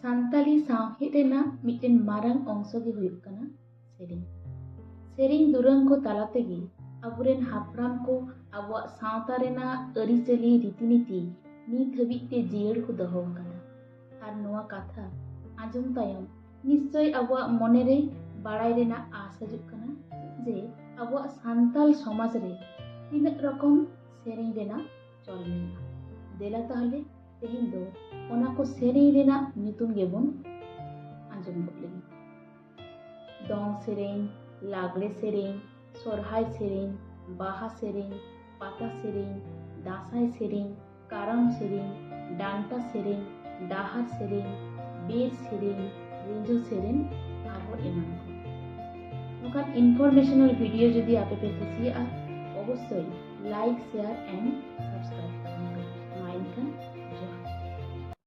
सान्ताली सावहेद Raina mitten Marang अंश गे हुयुग कना सेरें। सेरें दुरंग को ताला तेगे आबुरेन हापराम को आबुआ सावता रेना अरिचाली रीतिनीति नित हबिते जियाड़ को दोहो आकादा। आर नोआ काथा आंजम तायम निश्चय आबुआ मने रे बाड़ाय रेना आस हजुग कना जे आबुआ सान्ताल समाज रे तीना रकम सेरें रेना चल मेना। देला ताहले तेहें दो ओना को सेरें रेना ᱧᱩᱛᱩᱢ गेबोन आंजम गोद लेगे। दंग सेरें, लागड़े सेरें, सोरहाय सेरें, बाहा सेरें, पाता सेरें, दासाय सेरें, कारम सेरें, डांटा सेरें, डाहार सेरें, बेर सेरें, रिंजो सेरें आरो एमान को। नोकान इनफरमेशनल वीडियो जदि आपे पे कुसियागा अवश्य लाइक शेयर एंड सब्सक्राइब।